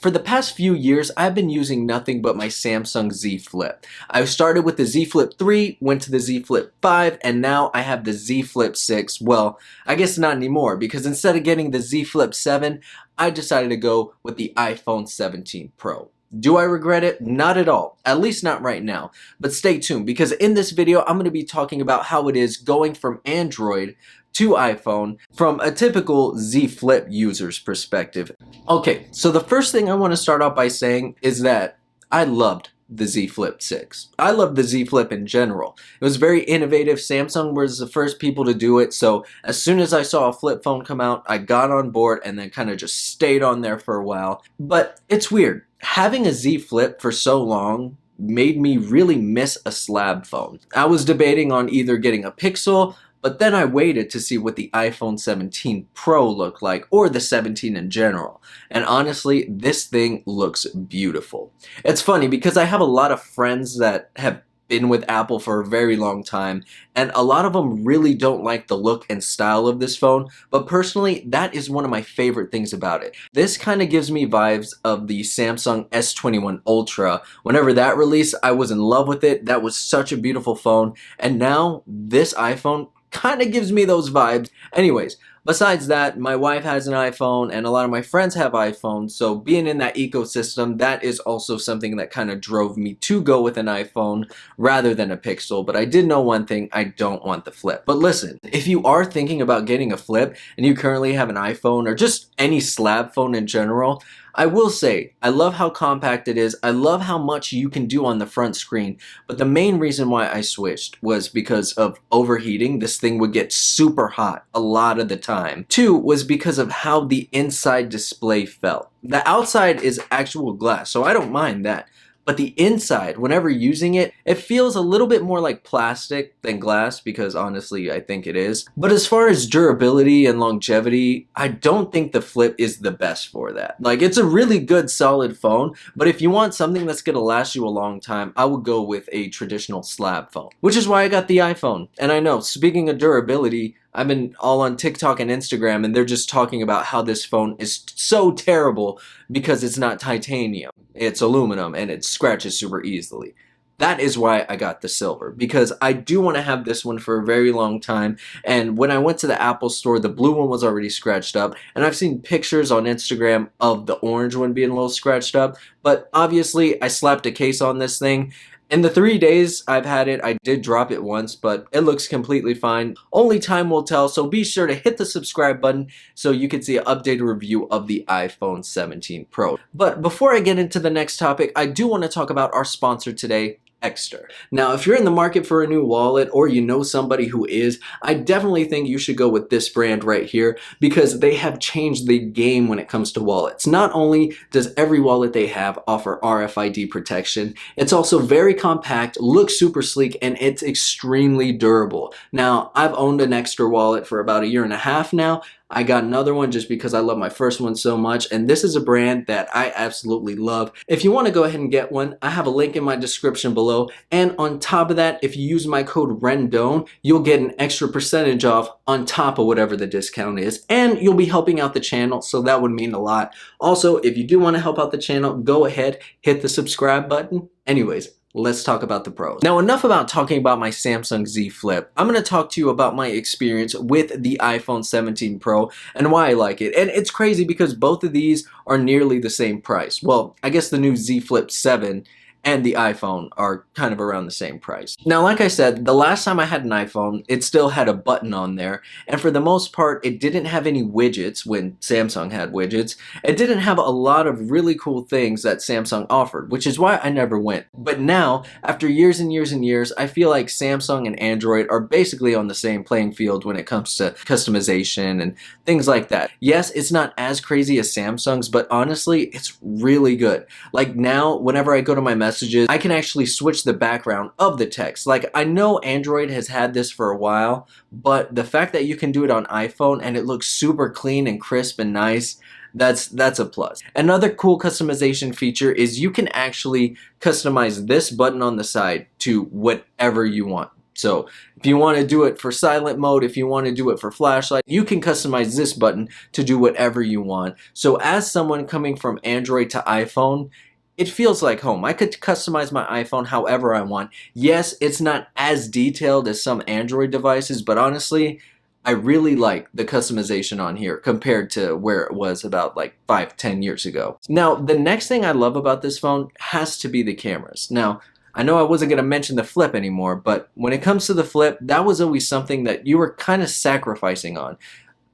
For the past few years, I've been using nothing but my Samsung Z Flip. I started with the Z Flip 3, went to the Z Flip 5, and now I have the Z Flip 6. Well, I guess not anymore, because instead of getting the Z Flip 7, I decided to go with the iPhone 17 Pro. Do I regret it? Not at all. At least not right now. But stay tuned, because in this video, I'm going to be talking about how it is going from Android to iPhone from a typical Z Flip user's perspective. Okay, so the first thing I want to start off by saying is that I loved the Z Flip 6. I love the Z Flip in general. It was very innovative. Samsung was the first people to do it, so as soon as I saw a flip phone come out, I got on board and then kind of just stayed on there for a while. But it's weird. Having a Z Flip for so long made me really miss a slab phone. I was debating on either getting a Pixel, but then I waited to see what the iPhone 17 Pro looked like, or the 17 in general. And honestly, this thing looks beautiful. It's funny because I have a lot of friends that have been with Apple for a very long time, and a lot of them really don't like the look and style of this phone, but personally, that is one of my favorite things about it. This kind of gives me vibes of the Samsung S21 Ultra. Whenever that released, I was in love with it. That was such a beautiful phone, and now this iPhone kind of gives me those vibes. Anyways, besides that, my wife has an iPhone and a lot of my friends have iPhones, so being in that ecosystem, that is also something that kind of drove me to go with an iPhone rather than a Pixel. But I did know one thing: I don't want the Flip. But listen, if you are thinking about getting a Flip and you currently have an iPhone or just any slab phone in general, I will say, I love how compact it is. I love how much you can do on the front screen. But the main reason why I switched was because of overheating. This thing would get super hot a lot of the time. Two was because of how the inside display felt. The outside is actual glass, so I don't mind that. But the inside, whenever using it, it feels a little bit more like plastic than glass, because honestly, I think it is. But as far as durability and longevity, I don't think the Flip is the best for that. Like, it's a really good, solid phone, but if you want something that's gonna last you a long time, I would go with a traditional slab phone, which is why I got the iPhone. And I know, speaking of durability, I've been all on TikTok and Instagram, and they're just talking about how this phone is so terrible because it's not titanium. It's aluminum and it scratches super easily. That is why I got the silver, because I do want to have this one for a very long time. And when I went to the Apple store, the blue one was already scratched up, and I've seen pictures on Instagram of the orange one being a little scratched up. But obviously, I slapped a case on this thing. In the 3 days I've had it, I did drop it once, but it looks completely fine. Only time will tell, so be sure to hit the subscribe button so you can see an updated review of the iPhone 17 Pro. But before I get into the next topic, I do want to talk about our sponsor today, Ekster. Now, if you're in the market for a new wallet, or you know somebody who is, I definitely think you should go with this brand right here, because they have changed the game when it comes to wallets. Not only does every wallet they have offer RFID protection, it's also very compact, looks super sleek, and it's extremely durable. Now, I've owned an Ekster wallet for about 1.5 years now. I got another one just because I love my first one so much, and this is a brand that I absolutely love. If you want to go ahead and get one, I have a link in my description below, and on top of that, if you use my code RENDONE, you'll get an extra percentage off on top of whatever the discount is, and you'll be helping out the channel, so that would mean a lot. Also, if you do want to help out the channel, go ahead, hit the subscribe button. Anyways, let's talk about the pros. Now, enough about talking about my Samsung Z Flip. I'm going to talk to you about my experience with the iPhone 17 Pro and why I like it. And it's crazy because both of these are nearly the same price. Well, I guess the new Z Flip 7 and the iPhone are kind of around the same price. Now, like I said, the last time I had an iPhone, it still had a button on there, and for the most part, it didn't have any widgets when Samsung had widgets. It didn't have a lot of really cool things that Samsung offered, which is why I never went. But now, after years and years and years, I feel like Samsung and Android are basically on the same playing field when it comes to customization and things like that. Yes, it's not as crazy as Samsung's, but honestly, it's really good. Like now, whenever I go to my messages, I can actually switch the background of the text. Like, I know Android has had this for a while, but the fact that you can do it on iPhone and it looks super clean and crisp and nice, that's a plus. Another cool customization feature is you can actually customize this button on the side to whatever you want. So if you want to do it for silent mode, if you want to do it for flashlight, you can customize this button to do whatever you want. So as someone coming from Android to iPhone, it feels like home. I could customize my iPhone however I want. Yes, it's not as detailed as some Android devices, but honestly, I really like the customization on here compared to where it was about like 5-10 years ago. Now, the next thing I love about this phone has to be the cameras. Now, I know I wasn't going to mention the flip anymore, but when it comes to the flip, that was always something that you were kind of sacrificing on.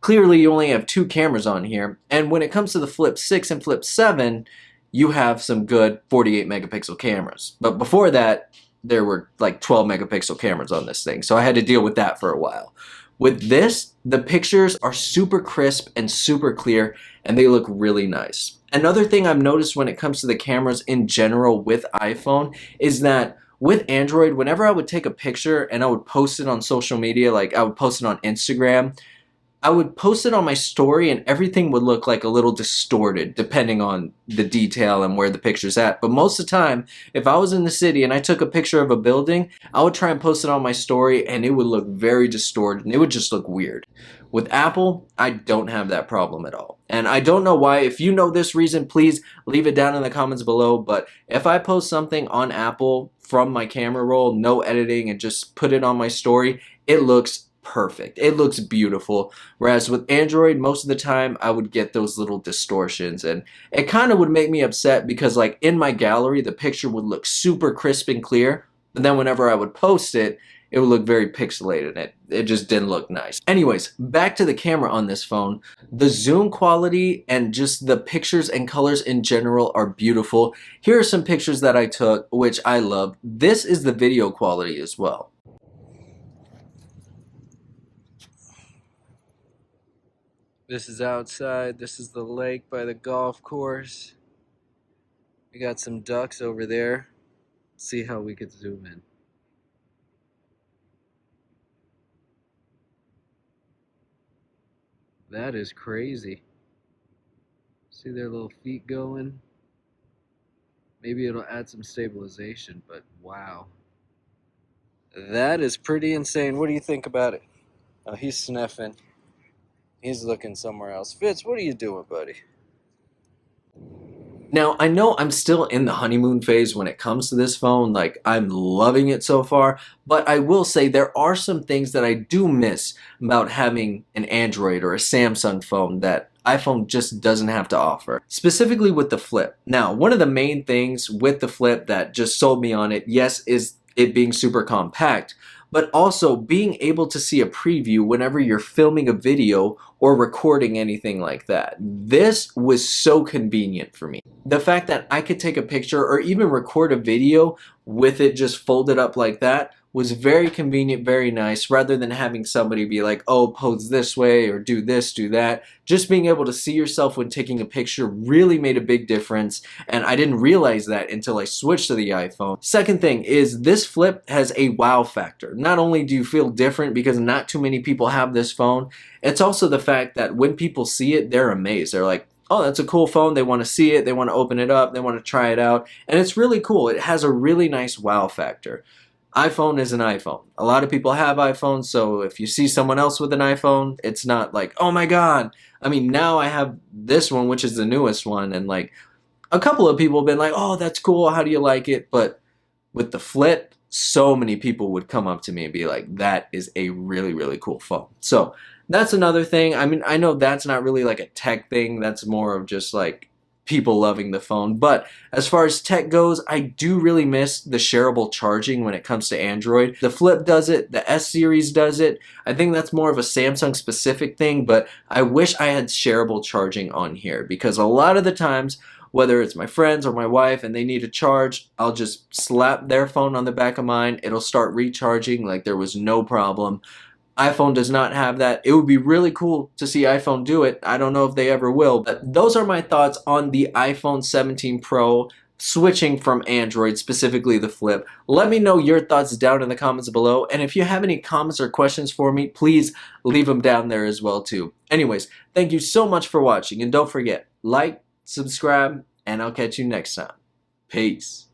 Clearly, you only have 2 cameras on here, and when it comes to the Flip 6 and Flip 7, you have some good 48 megapixel cameras. But before that, there were like 12 megapixel cameras on this thing, so I had to deal with that for a while. With this, the pictures are super crisp and super clear, and they look really nice. Another thing I've noticed when it comes to the cameras in general with iPhone is that with Android, whenever I would take a picture and I would post it on social media, like I would post it on Instagram, I would post it on my story and everything would look like a little distorted depending on the detail and where the picture's at. But most of the time, if I was in the city and I took a picture of a building, I would try and post it on my story and it would look very distorted and it would just look weird. With Apple, I don't have that problem at all. And I don't know why. If you know this reason, please leave it down in the comments below. But if I post something on Apple from my camera roll, no editing, and just put it on my story, it looks perfect. It looks beautiful. Whereas with Android, most of the time I would get those little distortions and it kind of would make me upset because like in my gallery, the picture would look super crisp and clear. But then whenever I would post it, it would look very pixelated and it just didn't look nice. Anyways, back to the camera on this phone. The zoom quality and just the pictures and colors in general are beautiful. Here are some pictures that I took, which I love. This is the video quality as well. This is outside. This is the lake by the golf course. We got some ducks over there. Let's see how we could zoom in. That is crazy. See their little feet going? Maybe it'll add some stabilization, but wow. That is pretty insane. What do you think about it? Oh, he's sniffing. He's looking somewhere else. Fitz, what are you doing, buddy? Now, I know I'm still in the honeymoon phase when it comes to this phone. Like, I'm loving it so far. But I will say there are some things that I do miss about having an Android or a Samsung phone that iPhone just doesn't have to offer. Specifically with the Flip. Now, one of the main things with the Flip that just sold me on it, yes, is it being super compact, but also being able to see a preview whenever you're filming a video or recording anything like that. This was so convenient for me. The fact that I could take a picture or even record a video with it just folded up like that was very convenient, very nice, rather than having somebody be like, oh, pose this way or do this, do that. Just being able to see yourself when taking a picture really made a big difference, and I didn't realize that until I switched to the iPhone. Second thing is this Flip has a wow factor. Not only do you feel different because not too many people have this phone, it's also the fact that when people see it, they're amazed. They're like, oh, that's a cool phone. They want to see it. They want to open it up. They want to try it out. And it's really cool. It has a really nice wow factor. iPhone is an iPhone. A lot of people have iPhones, so if you see someone else with an iPhone, it's not like, oh my god. I mean, now I have this one, which is the newest one, and like a couple of people have been like, oh, that's cool. How do you like it? But with the Flip, so many people would come up to me and be like, that is a really, really cool phone. So that's another thing. I mean, I know that's not really like a tech thing. That's more of just like people loving the phone. But as far as tech goes, I do really miss the shareable charging when it comes to Android. The Flip does it, the S series does it. I think that's more of a Samsung specific thing, but I wish I had shareable charging on here because a lot of the times, whether it's my friends or my wife and they need a charge, I'll just slap their phone on the back of mine. It'll start recharging like there was no problem. iPhone does not have that. It would be really cool to see iPhone do it. I don't know if they ever will, but those are my thoughts on the iPhone 17 Pro switching from Android, specifically the Flip. Let me know your thoughts down in the comments below, and if you have any comments or questions for me, please leave them down there as well too. Anyways, thank you so much for watching, and don't forget, like, subscribe, and I'll catch you next time. Peace.